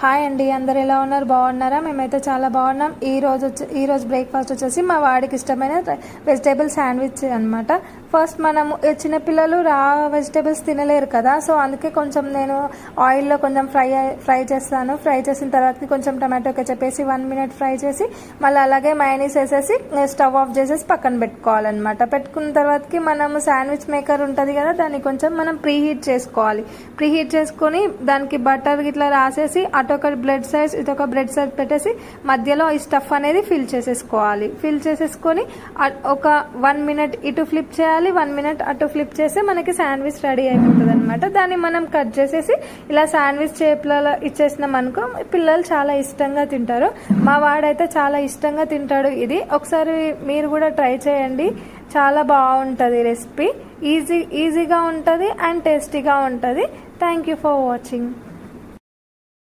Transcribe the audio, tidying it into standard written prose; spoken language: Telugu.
హాయ్ అండి, అందరు ఎలా ఉన్నారు? బాగున్నారా? మేమైతే చాలా బాగున్నాం. ఈరోజు బ్రేక్ఫాస్ట్ వచ్చేసి మా వాడికి ఇష్టమైన వెజిటేబుల్ శాండ్విచ్ అనమాట. ఫస్ట్ మనము చిన్నపిల్లలు రా వెజిటేబుల్స్ తినలేరు కదా, సో అందుకే కొంచెం నేను ఆయిల్లో కొంచెం ఫ్రై చేస్తాను. ఫ్రై చేసిన తర్వాత కొంచెం టమాటో కెచప్ వేసి 1 minute ఫ్రై చేసి మళ్ళీ అలాగే మయోనీస్ వేసేసి స్టవ్ ఆఫ్ చేసేసి పక్కన పెట్టుకోవాలన్నమాట. పెట్టుకున్న తర్వాతకి మనము శాండ్విచ్ మేకర్ ఉంటుంది కదా, దాన్ని కొంచెం మనం ప్రీహీట్ చేసుకోవాలి. ప్రీహీట్ చేసుకొని దానికి బటర్ ఇట్లా రాసేసి అటొక బ్రెడ్ సైజ్ ఇటొక బ్రెడ్ సైజ్ పెట్టేసి మధ్యలో ఈ స్టఫ్ అనేది ఫిల్ చేసేసుకోవాలి. ఫిల్ చేసేసుకొని ఒక 1 minute ఇటు ఫ్లిప్ చేయాలి, 1 minute అటు ఫ్లిప్ చేస్తే మనకి శాండ్విచ్ రెడీ అయిపోతుంది అనమాట. దాన్ని మనం కట్ చేసేసి ఇలా శాండ్విచ్ షేప్లలో ఇచ్చేసినాం అనుకో, పిల్లలు చాలా ఇష్టంగా తింటారు. మా వాడైతే చాలా ఇష్టంగా తింటాడు. ఇది ఒకసారి మీరు కూడా ట్రై చేయండి, చాలా బాగుంటుంది రెసిపీ. ఈజీగా ఉంటుంది అండ్ టేస్టీగా ఉంటుంది. Thank you for watching.